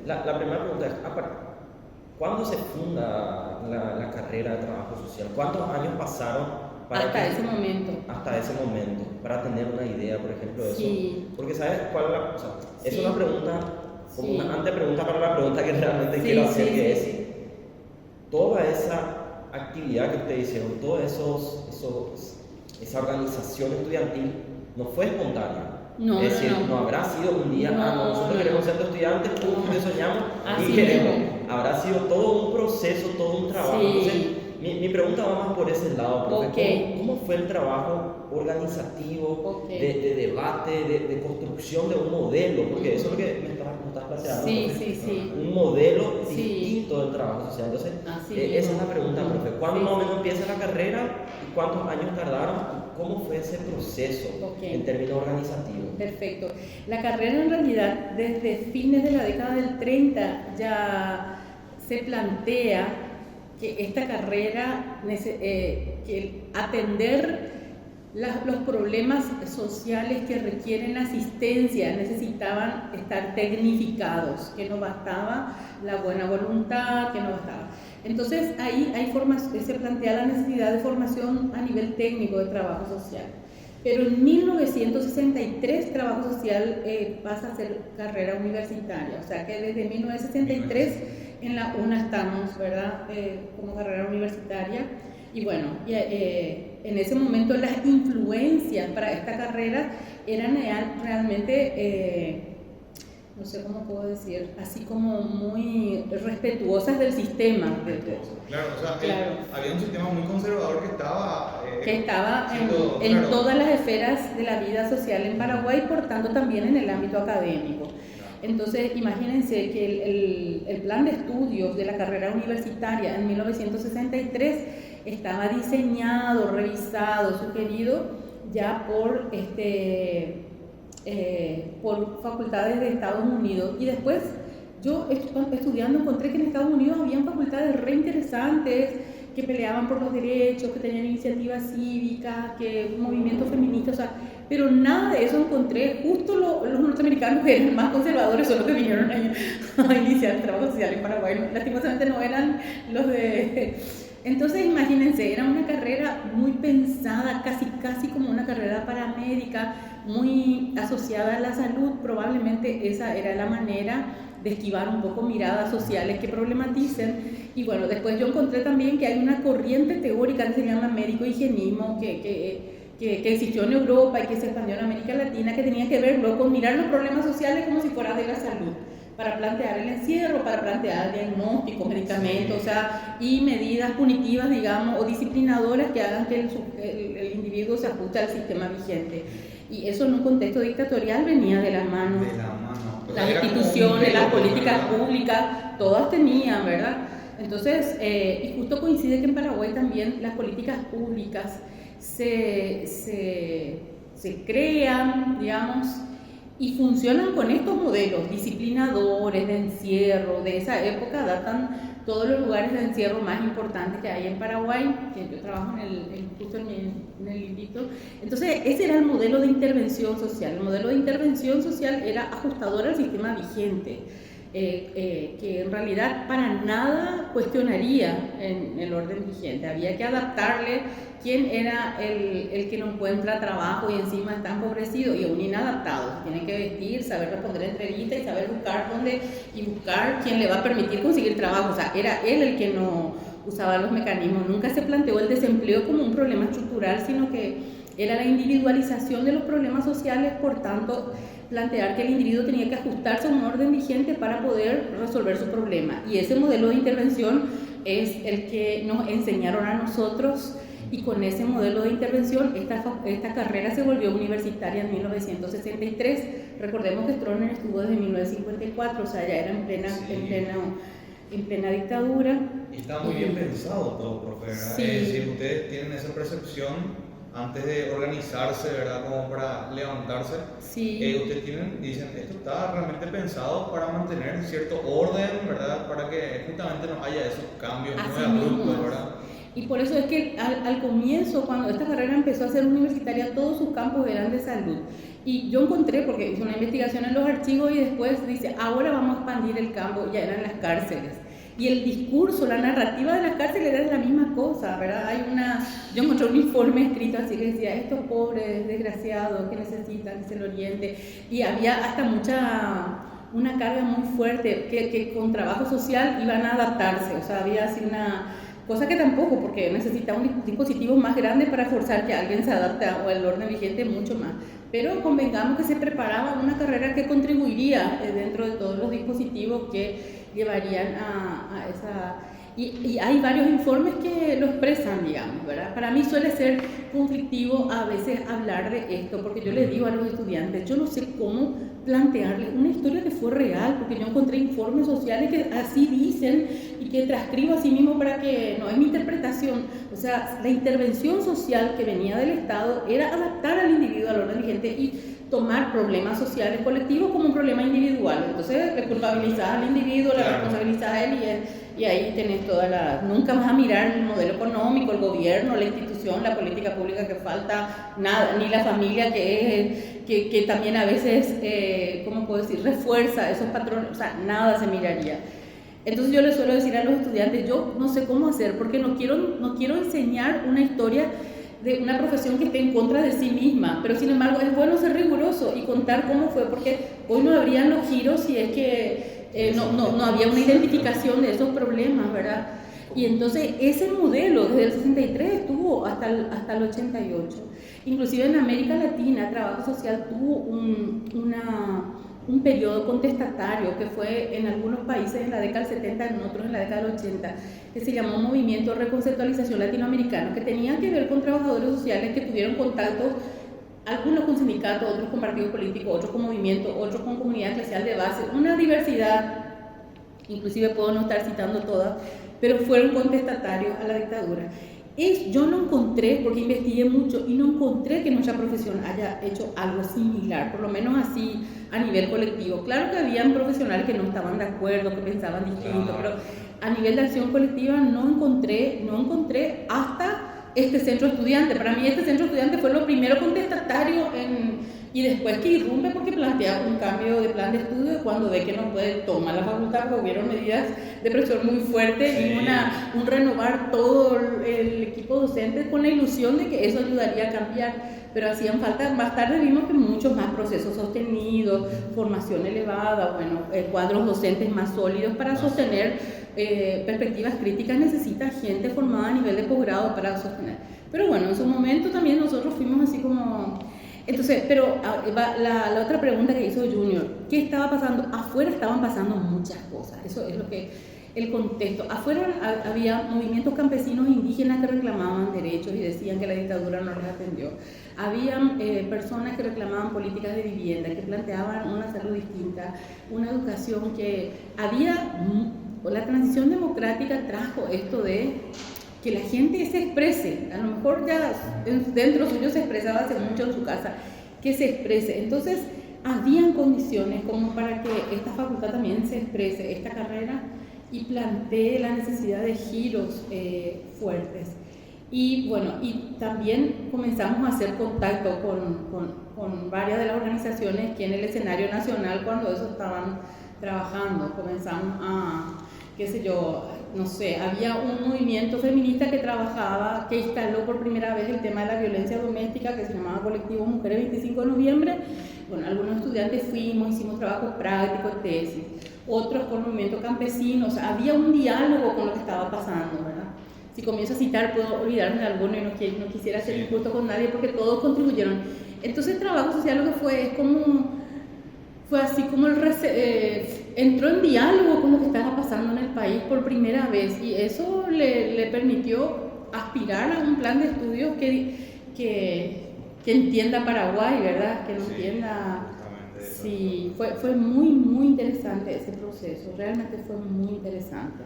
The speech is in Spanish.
La primera pregunta es, ¿cuándo se funda la carrera de trabajo social? ¿Cuántos años pasaron Hasta ese momento. hasta ese momento para tener una idea, por ejemplo, de eso? Sí, Porque ¿sabes cuál es o sea, es una sí, pregunta, como sí, una antepregunta para la pregunta que realmente quiero sí, hacer, sí, que sí, es sí. toda esa actividad que ustedes hicieron, toda esa organización estudiantil no fue espontánea. No, Es no, decir, no. no habrá sido un día, No, nosotros no, queremos no. ser estudiantes, pum, que No. soñamos y Así queremos. mismo. Habrá sido todo un proceso, todo un trabajo. Entonces, Sí. mi pregunta va más por ese lado, profe. Ok. ¿Cómo fue el trabajo organizativo, Ok. de debate, de construcción de un modelo? Porque eso es lo que me estás planteando, Sí, profe. sí, sí. Un modelo Sí. distinto del trabajo social. Entonces, Así esa es mismo. la pregunta, profe. ¿Cuándo Sí, más o sí. menos empieza la carrera y cuántos años tardaron? ¿Cómo fue ese proceso Ok. en términos organizativos? Perfecto. La carrera en realidad desde fines de la década del 30 ya se plantea que esta carrera, que atender los problemas sociales que requieren asistencia necesitaban estar tecnificados, que no bastaba la buena voluntad, que no bastaba. Entonces ahí se plantea la necesidad de formación a nivel técnico de trabajo social. Pero en 1963 trabajo social pasa a ser carrera universitaria, o sea que desde 1963 en la UNA estamos, ¿verdad? Como carrera universitaria. Y bueno, en ese momento las influencias para esta carrera eran realmente, no sé cómo puedo decir, así como muy respetuosas del sistema. Claro, o sea, Claro. había un sistema muy conservador que estaba siendo, en claro, todas las esferas de la vida social en Paraguay, por tanto también en el ámbito académico. Entonces, imagínense que el plan de estudios de la carrera universitaria en 1963 estaba diseñado, revisado, sugerido ya por facultades de Estados Unidos. Y después, yo estudiando encontré que en Estados Unidos habían facultades re interesantes, que peleaban por los derechos, que tenían iniciativas cívicas, que movimientos feministas, o sea, pero nada de eso encontré. Justo los norteamericanos que eran más conservadores son los que vinieron a iniciar el trabajo social en Paraguay. Lastimosamente no eran los de... Entonces imagínense, era una carrera muy pensada, casi como una carrera paramédica, muy asociada a la salud. Probablemente esa era la manera de esquivar un poco miradas sociales que problematicen. Y bueno, después yo encontré también que hay una corriente teórica que se llama médico-higienismo que existió en Europa y que se expandió en América Latina, que tenía que ver con mirar los problemas sociales como si fuera de la salud, para plantear el encierro, para plantear diagnósticos, medicamentos, o sea, y medidas punitivas, digamos, o disciplinadoras que hagan que el individuo se ajuste al sistema vigente. Y eso en un contexto dictatorial venía de la mano. De la mano. Las instituciones, las políticas públicas, todas tenían, ¿verdad? Entonces, y justo coincide que en Paraguay también las políticas públicas se crean, digamos, y funcionan con estos modelos disciplinadores de encierro. De esa época datan todos los lugares de encierro más importantes que hay en Paraguay, que yo trabajo justo en el Librito. Entonces ese era el modelo de intervención social. El modelo de intervención social era ajustador al sistema vigente, que en realidad para nada cuestionaría en el orden vigente. Había que adaptarle. ¿Quién era el que no encuentra trabajo y encima está empobrecido y un inadaptado? Tiene que vestir, saber responder entrevistas y saber buscar dónde y buscar quién le va a permitir conseguir trabajo. O sea, era él el que no usaba los mecanismos. Nunca se planteó el desempleo como un problema estructural, sino que era la individualización de los problemas sociales. Por tanto, plantear que el individuo tenía que ajustarse a un orden vigente para poder resolver su problema. Y ese modelo de intervención es el que nos enseñaron a nosotros. Y con ese modelo de intervención, esta carrera se volvió universitaria en 1963. Recordemos que Stroessner estuvo desde 1954, o sea, ya era en plena dictadura. Y está muy bien pensado todo, profe, ¿verdad? Sí. Es decir, ustedes tienen esa percepción antes de organizarse, ¿verdad? Como para levantarse. Sí. Ustedes dicen, esto está realmente pensado para mantener cierto orden, ¿verdad? Para que justamente no haya esos cambios muy abruptos, ¿verdad? Y por eso es que al comienzo, cuando esta carrera empezó a ser universitaria, todos sus campos eran de salud. Y yo encontré, porque hice una investigación en los archivos y después dice, ahora vamos a expandir el campo, ya eran las cárceles. Y el discurso, la narrativa de las cárceles era la misma cosa, ¿verdad? Yo encontré un informe escrito así que decía, estos pobres desgraciados que necesitan que se lo oriente. Y había hasta una carga muy fuerte, que con trabajo social iban a adaptarse, o sea, había así una cosa que tampoco, porque necesita un dispositivo más grande para forzar que alguien se adapte al orden vigente mucho más. Pero convengamos que se preparaba una carrera que contribuiría dentro de todos los dispositivos que llevarían a esa... Y hay varios informes que lo expresan, digamos, ¿verdad? Para mí suele ser conflictivo a veces hablar de esto, porque yo les digo a los estudiantes, yo no sé cómo plantearles una historia que fue real, porque yo encontré informes sociales que así dicen y que transcribo así mismo para que no es mi interpretación. O sea, la intervención social que venía del Estado era adaptar al individuo al orden vigente y tomar problemas sociales colectivos como un problema individual. Entonces le culpabilizas al individuo, le responsabilizas a él y ahí tenés toda la... Nunca vas a mirar el modelo económico, el gobierno, la institución, la política pública que falta, nada, ni la familia que también a veces, ¿cómo puedo decir?, refuerza esos patrones, o sea, nada se miraría. Entonces yo les suelo decir a los estudiantes, yo no sé cómo hacer, porque no quiero enseñar una historia de una profesión que esté en contra de sí misma, pero sin embargo es bueno ser riguroso y contar cómo fue, porque hoy no habrían los giros si es que no había una identificación de esos problemas, ¿verdad? Y entonces ese modelo desde el 63 estuvo hasta el 88. Inclusive en América Latina, trabajo social tuvo un periodo contestatario que fue en algunos países en la década del 70, en otros en la década del 80, que se llamó Movimiento de Reconceptualización Latinoamericano, que tenía que ver con trabajadores sociales que tuvieron contactos, algunos con sindicatos, otros con partidos políticos, otros con movimientos, otros con comunidad eclesial de base, una diversidad, inclusive puedo no estar citando todas, pero fueron contestatarios a la dictadura. Yo no encontré, porque investigué mucho, y no encontré que nuestra profesión haya hecho algo similar, por lo menos así a nivel colectivo. Claro que habían profesionales que no estaban de acuerdo, que pensaban distinto, pero a nivel de acción colectiva no encontré hasta este centro estudiante. Para mí este centro estudiante fue lo primero contestatario y después que irrumpe porque plantea un cambio de plan de estudio cuando ve que no puede tomar la facultad porque hubieron medidas de presión muy fuertes y un renovar todo el equipo docente con la ilusión de que eso ayudaría a cambiar, pero hacían falta, más tarde vimos que muchos más procesos sostenidos, formación elevada, bueno, cuadros docentes más sólidos para sostener perspectivas críticas. Necesita gente formada a nivel de posgrado para sostener, pero bueno, en su momento también nosotros fuimos así como... Entonces, pero la otra pregunta que hizo Junior, ¿qué estaba pasando? Afuera estaban pasando muchas cosas, eso es lo que, el contexto. Afuera había movimientos campesinos indígenas que reclamaban derechos y decían que la dictadura no les atendió. Habían personas que reclamaban políticas de vivienda, que planteaban una salud distinta, una educación que la transición democrática trajo esto de que la gente se exprese, a lo mejor ya dentro suyo se expresaba hace mucho en su casa, que se exprese. Entonces, habían condiciones como para que esta facultad también se exprese, esta carrera, y plantee la necesidad de giros fuertes. Y bueno, y también comenzamos a hacer contacto con varias de las organizaciones que en el escenario nacional cuando eso estaban trabajando, comenzamos a, qué sé yo, no sé, había un movimiento feminista que trabajaba, que instaló por primera vez el tema de la violencia doméstica, que se llamaba Colectivo Mujeres 25 de Noviembre. Bueno, algunos estudiantes fuimos, hicimos trabajos prácticos, tesis, otros con el movimiento campesino, o sea, había un diálogo con lo que estaba pasando, ¿verdad? Si comienzo a citar, puedo olvidarme de alguno y no quisiera ser injusto con nadie porque todos contribuyeron. Entonces, el trabajo social lo que fue así como entró en diálogo con lo que estaba pasando en el país por primera vez y eso le permitió aspirar a un plan de estudios que entienda Paraguay, ¿verdad? Que no entienda... Sí, fue muy, muy interesante ese proceso, realmente fue muy interesante.